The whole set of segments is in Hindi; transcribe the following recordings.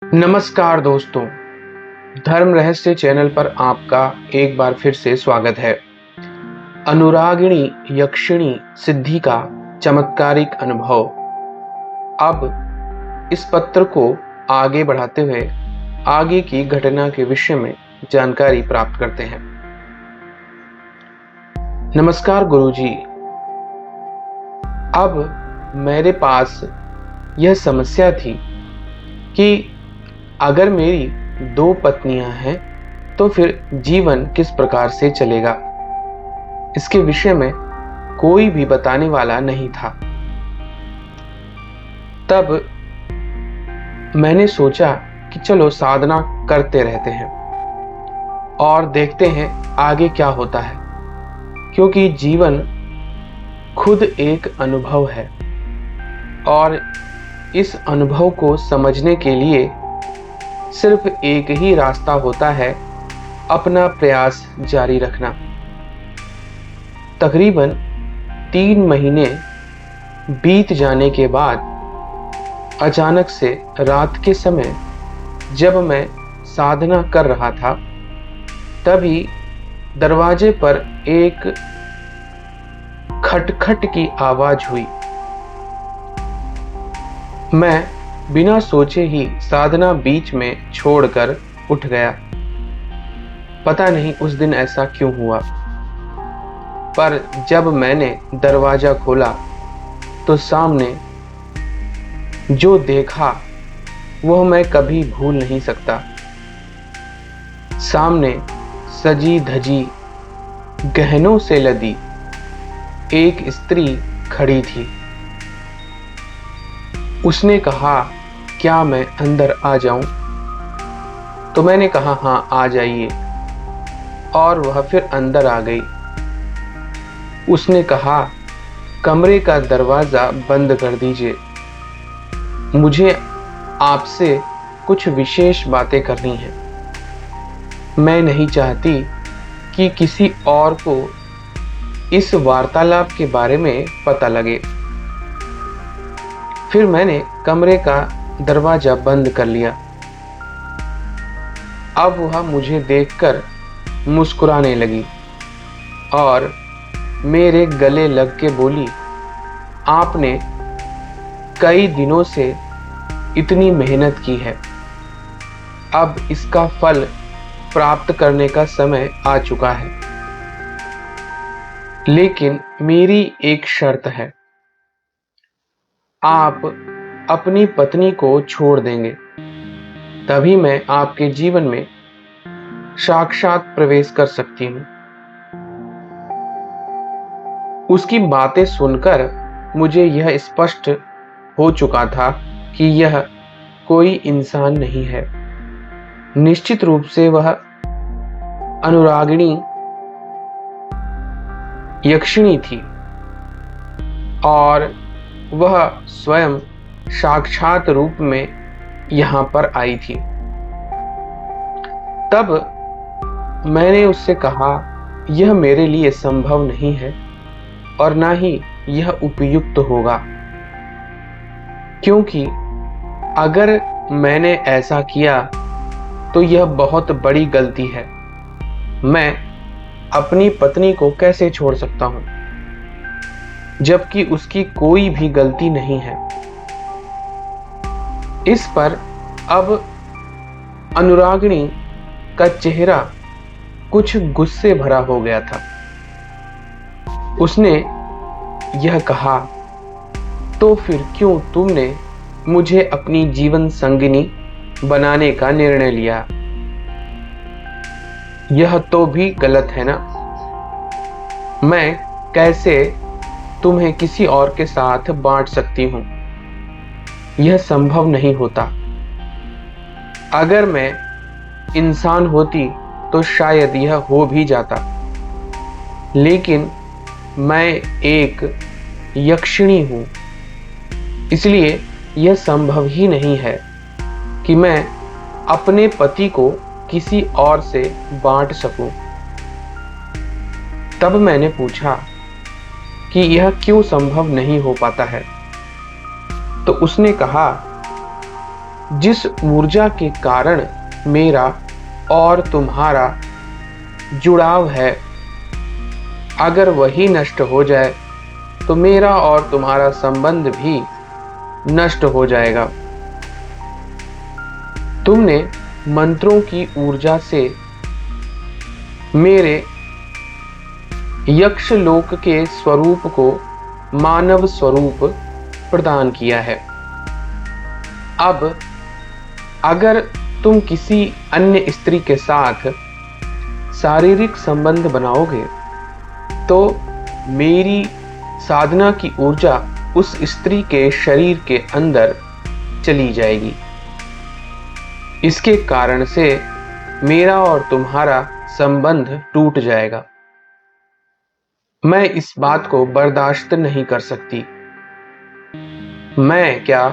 नमस्कार दोस्तों, धर्म रहस्य चैनल पर आपका एक बार फिर से स्वागत है। अनुरागिणी यक्षिणी सिद्धि का चमत्कारिक अनुभव। अब इस पत्र को आगे बढ़ाते हुए आगे की घटना के विषय में जानकारी प्राप्त करते हैं। नमस्कार गुरुजी, अब मेरे पास यह समस्या थी कि अगर मेरी 2 पत्नियां हैं तो फिर जीवन किस प्रकार से चलेगा। इसके विषय में कोई भी बताने वाला नहीं था। तब मैंने सोचा कि चलो साधना करते रहते हैं और देखते हैं आगे क्या होता है, क्योंकि जीवन खुद एक अनुभव है और इस अनुभव को समझने के लिए सिर्फ एक ही रास्ता होता है, अपना प्रयास जारी रखना। तकरीबन 3 महीने बीत जाने के बाद अचानक से रात के समय जब मैं साधना कर रहा था, तभी दरवाजे पर एक खटखट की आवाज हुई। मैं बिना सोचे ही साधना बीच में छोड़कर उठ गया। पता नहीं उस दिन ऐसा क्यों हुआ, पर जब मैंने दरवाजा खोला तो सामने जो देखा वह मैं कभी भूल नहीं सकता। सामने सजी धजी गहनों से लदी एक स्त्री खड़ी थी। उसने कहा, क्या मैं अंदर आ जाऊं? तो मैंने कहा, हाँ आ जाइए, और वह फिर अंदर आ गई। उसने कहा, कमरे का दरवाजा बंद कर दीजिए, मुझे आपसे कुछ विशेष बातें करनी हैं। मैं नहीं चाहती कि किसी और को इस वार्तालाप के बारे में पता लगे। फिर मैंने कमरे का दरवाजा बंद कर लिया। अब वह मुझे देखकर मुस्कुराने लगी और मेरे गले लग के बोली, आपने कई दिनों से इतनी मेहनत की है, अब इसका फल प्राप्त करने का समय आ चुका है। लेकिन मेरी एक शर्त है, आप अपनी पत्नी को छोड़ देंगे, तभी मैं आपके जीवन में साक्षात प्रवेश कर सकती हूँ। उसकी बातें सुनकर मुझे यह स्पष्ट हो चुका था कि यह कोई इंसान नहीं है। निश्चित रूप से वह अनुरागिणी यक्षिणी थी और वह स्वयं साक्षात रूप में यहाँ पर आई थी। तब मैंने उससे कहा, यह मेरे लिए संभव नहीं है और ना ही यह उपयुक्त होगा, क्योंकि अगर मैंने ऐसा किया तो यह बहुत बड़ी गलती है। मैं अपनी पत्नी को कैसे छोड़ सकता हूँ, जबकि उसकी कोई भी गलती नहीं है। इस पर अब अनुरागिणी का चेहरा कुछ गुस्से भरा हो गया था। उसने यह कहा, तो फिर क्यों तुमने मुझे अपनी जीवन संगिनी बनाने का निर्णय लिया? यह तो भी गलत है ना। मैं कैसे तुम्हें किसी और के साथ बांट सकती हूं? यह संभव नहीं होता। अगर मैं इंसान होती तो शायद यह हो भी जाता, लेकिन मैं एक यक्षिणी हूं, इसलिए यह संभव ही नहीं है कि मैं अपने पति को किसी और से बांट सकूं। तब मैंने पूछा कि यह क्यों संभव नहीं हो पाता है। तो उसने कहा, जिस ऊर्जा के कारण मेरा और तुम्हारा जुड़ाव है, अगर वही नष्ट हो जाए तो मेरा और तुम्हारा संबंध भी नष्ट हो जाएगा। तुमने मंत्रों की ऊर्जा से मेरे यक्षलोक के स्वरूप को मानव स्वरूप प्रदान किया है। अब अगर तुम किसी अन्य स्त्री के साथ शारीरिक संबंध बनाओगे तो मेरी साधना की ऊर्जा उस स्त्री के शरीर के अंदर चली जाएगी। इसके कारण से मेरा और तुम्हारा संबंध टूट जाएगा। मैं इस बात को बर्दाश्त नहीं कर सकती। मैं क्या,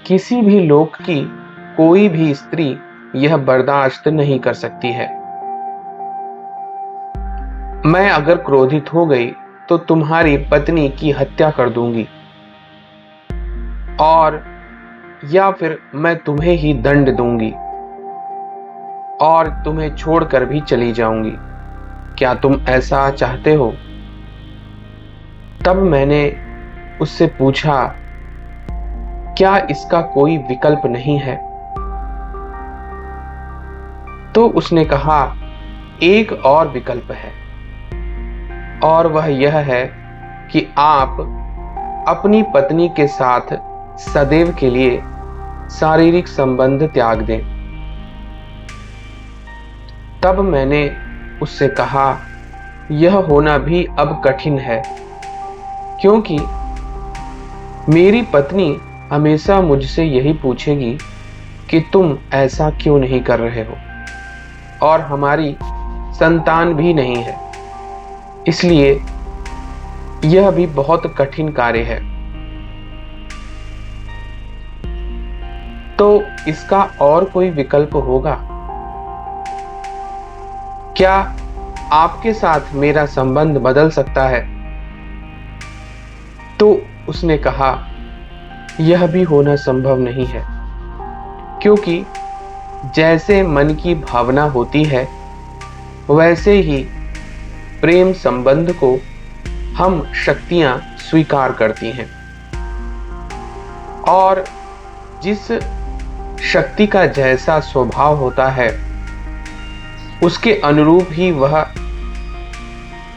किसी भी लोक की कोई भी स्त्री यह बर्दाश्त नहीं कर सकती है। मैं अगर क्रोधित हो गई तो तुम्हारी पत्नी की हत्या कर दूंगी, और या फिर मैं तुम्हें ही दंड दूंगी और तुम्हें छोड़कर भी चली जाऊंगी। क्या तुम ऐसा चाहते हो? तब मैंने उससे पूछा, क्या इसका कोई विकल्प नहीं है? तो उसने कहा, एक और विकल्प है, और वह यह है कि आप अपनी पत्नी के साथ सदैव के लिए शारीरिक संबंध त्याग दें। तब मैंने उससे कहा, यह होना भी अब कठिन है, क्योंकि मेरी पत्नी हमेशा मुझसे यही पूछेगी कि तुम ऐसा क्यों नहीं कर रहे हो, और हमारी संतान भी नहीं है। इसलिए यह भी बहुत कठिन कार्य है। तो इसका और कोई विकल्प होगा? क्या आपके साथ मेरा संबंध बदल सकता है? तो उसने कहा, यह भी होना संभव नहीं है, क्योंकि जैसे मन की भावना होती है वैसे ही प्रेम संबंध को हम शक्तियां स्वीकार करती हैं, और जिस शक्ति का जैसा स्वभाव होता है उसके अनुरूप ही वह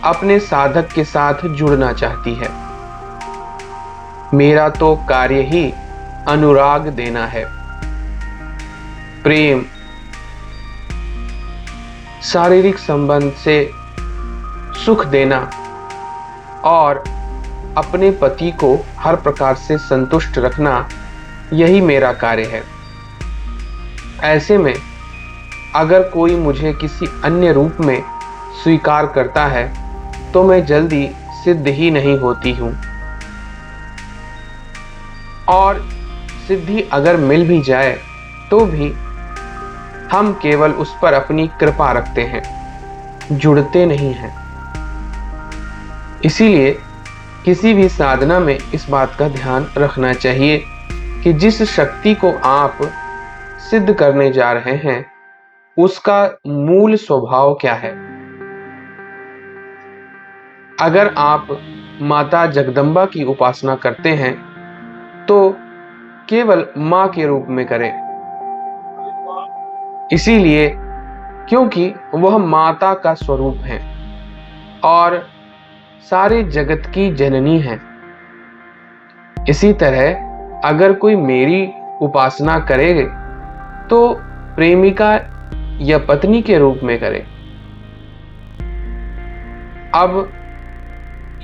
अपने साधक के साथ जुड़ना चाहती है। मेरा तो कार्य ही अनुराग देना है, प्रेम, शारीरिक संबंध से सुख देना और अपने पति को हर प्रकार से संतुष्ट रखना, यही मेरा कार्य है। ऐसे में अगर कोई मुझे किसी अन्य रूप में स्वीकार करता है तो मैं जल्दी सिद्ध ही नहीं होती हूं, और सिद्धि अगर मिल भी जाए तो भी हम केवल उस पर अपनी कृपा रखते हैं, जुड़ते नहीं हैं। इसीलिए किसी भी साधना में इस बात का ध्यान रखना चाहिए कि जिस शक्ति को आप सिद्ध करने जा रहे हैं उसका मूल स्वभाव क्या है। अगर आप माता जगदम्बा की उपासना करते हैं तो केवल मां के रूप में करें, इसीलिए क्योंकि वह माता का स्वरूप है और सारे जगत की जननी है। इसी तरह अगर कोई मेरी उपासना करे तो प्रेमिका या पत्नी के रूप में करे। अब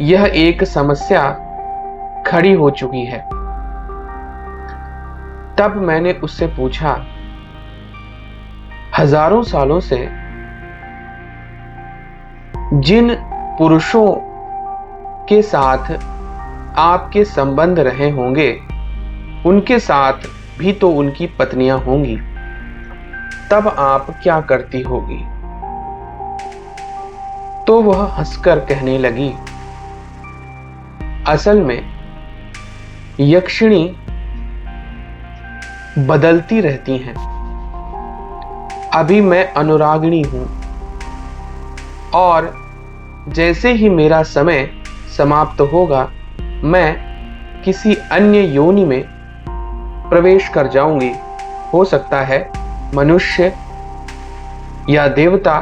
यह एक समस्या खड़ी हो चुकी है। तब मैंने उससे पूछा, हजारों सालों से जिन पुरुषों के साथ आपके संबंध रहे होंगे उनके साथ भी तो उनकी पत्नियां होंगी, तब आप क्या करती होगी? तो वह हंसकर कहने लगी, असल में यक्षिणी बदलती रहती हैं। अभी मैं अनुरागिणी हूं और जैसे ही मेरा समय समाप्त होगा, मैं किसी अन्य योनि में प्रवेश कर जाऊंगी। हो सकता है मनुष्य या देवता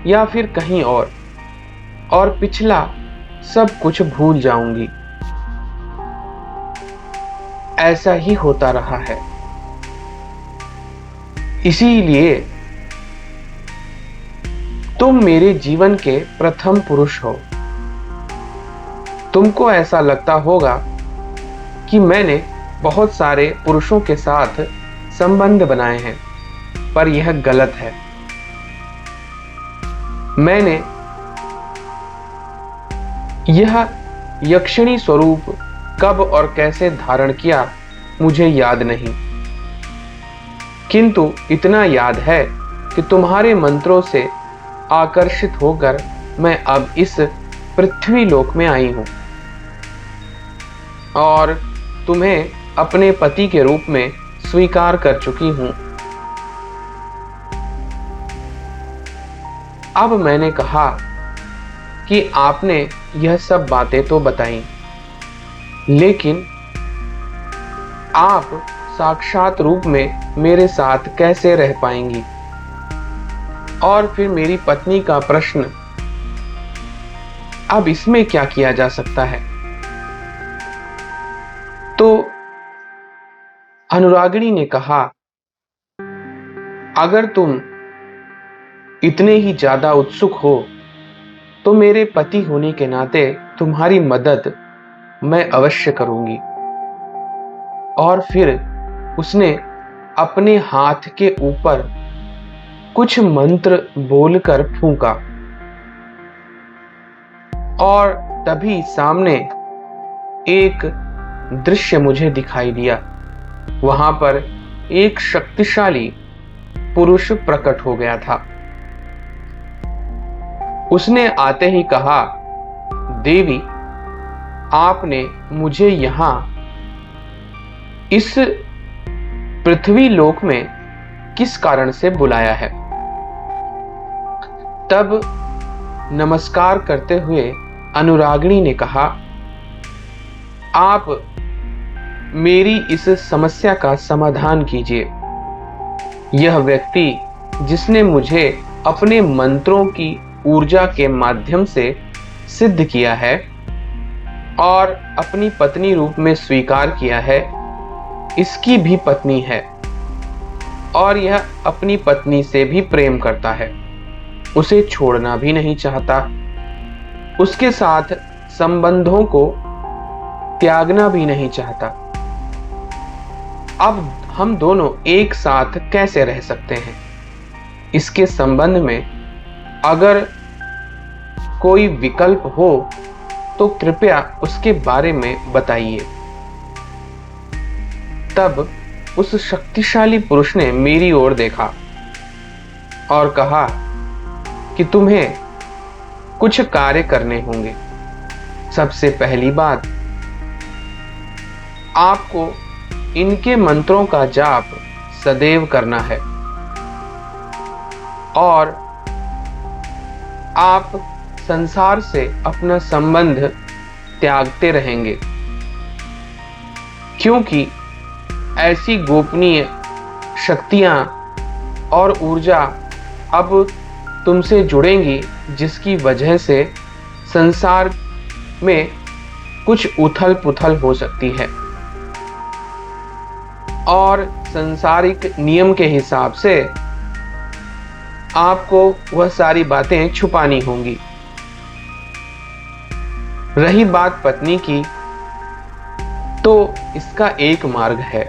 या फिर कहीं और पिछला सब कुछ भूल जाऊंगी। ऐसा ही होता रहा है। इसीलिए तुम मेरे जीवन के प्रथम पुरुष हो। तुमको ऐसा लगता होगा कि मैंने बहुत सारे पुरुषों के साथ संबंध बनाए हैं, पर यह गलत है। मैंने यह यक्षिणी स्वरूप कब और कैसे धारण किया मुझे याद नहीं, किंतु इतना याद है कि तुम्हारे मंत्रों से आकर्षित होकर मैं अब इस पृथ्वी लोक में आई हूं और तुम्हें अपने पति के रूप में स्वीकार कर चुकी हूं। अब मैंने कहा कि आपने यह सब बातें तो बताई, लेकिन आप साक्षात रूप में मेरे साथ कैसे रह पाएंगी? और फिर मेरी पत्नी का प्रश्न, अब इसमें क्या किया जा सकता है? तो अनुरागिणी ने कहा, अगर तुम इतने ही ज्यादा उत्सुक हो तो मेरे पति होने के नाते तुम्हारी मदद मैं अवश्य करूंगी। और फिर उसने अपने हाथ के ऊपर कुछ मंत्र बोलकर फूंका और तभी सामने एक दृश्य मुझे दिखाई दिया। वहां पर एक शक्तिशाली पुरुष प्रकट हो गया था। उसने आते ही कहा, देवी, आपने मुझे यहां इस पृथ्वी लोक में किस कारण से बुलाया है? तब नमस्कार करते हुए अनुरागिणी ने कहा, आप मेरी इस समस्या का समाधान कीजिए। यह व्यक्ति जिसने मुझे अपने मंत्रों की ऊर्जा के माध्यम से सिद्ध किया है और अपनी पत्नी रूप में स्वीकार किया है, इसकी भी पत्नी है और यह अपनी पत्नी से भी प्रेम करता है, उसे छोड़ना भी नहीं चाहता, उसके साथ संबंधों को त्यागना भी नहीं चाहता। अब हम दोनों एक साथ कैसे रह सकते हैं? इसके संबंध में अगर कोई विकल्प हो तो कृपया उसके बारे में बताइए। तब उस शक्तिशाली पुरुष ने मेरी ओर देखा और कहा कि तुम्हें कुछ कार्य करने होंगे। सबसे पहली बात, आपको इनके मंत्रों का जाप सदैव करना है और आप संसार से अपना संबंध त्यागते रहेंगे, क्योंकि ऐसी गोपनीय शक्तियां और ऊर्जा अब तुमसे जुड़ेंगी जिसकी वजह से संसार में कुछ उथल पुथल हो सकती है और सांसारिक नियम के हिसाब से आपको वह सारी बातें छुपानी होंगी। रही बात पत्नी की, तो इसका एक मार्ग है।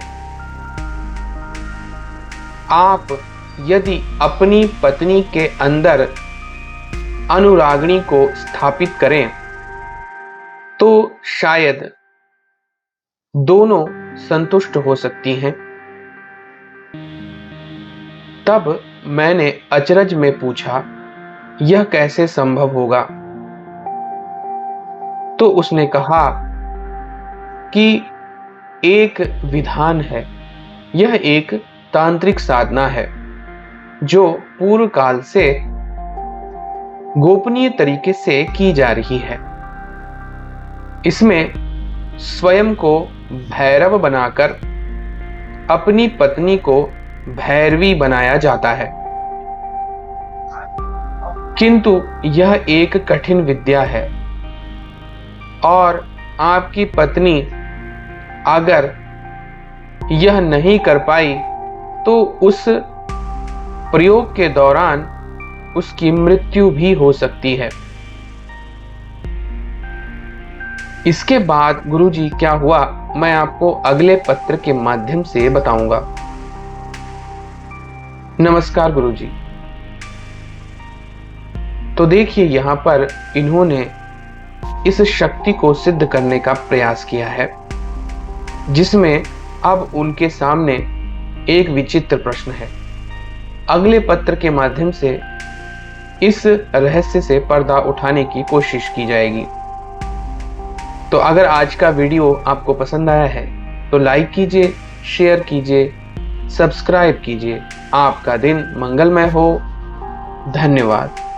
आप यदि अपनी पत्नी के अंदर अनुरागिणी को स्थापित करें तो शायद दोनों संतुष्ट हो सकती हैं। तब मैंने अचरज में पूछा, यह कैसे संभव होगा? तो उसने कहा कि एक विधान है यह एक तांत्रिक साधना है जो पूर्व काल से गोपनीय तरीके से की जा रही है। इसमें स्वयं को भैरव बनाकर अपनी पत्नी को भैरवी बनाया जाता है, किंतु यह एक कठिन विद्या है और आपकी पत्नी अगर यह नहीं कर पाई तो उस प्रयोग के दौरान उसकी मृत्यु भी हो सकती है। इसके बाद गुरुजी क्या हुआ मैं आपको अगले पत्र के माध्यम से बताऊंगा। नमस्कार गुरुजी। तो देखिए यहां पर इन्होंने इस शक्ति को सिद्ध करने का प्रयास किया है, जिसमें अब उनके सामने एक विचित्र प्रश्न है। अगले पत्र के माध्यम से इस रहस्य से पर्दा उठाने की कोशिश की जाएगी। तो अगर आज का वीडियो आपको पसंद आया है तो लाइक कीजिए, शेयर कीजिए, सब्सक्राइब कीजिए। आपका दिन मंगलमय हो। धन्यवाद।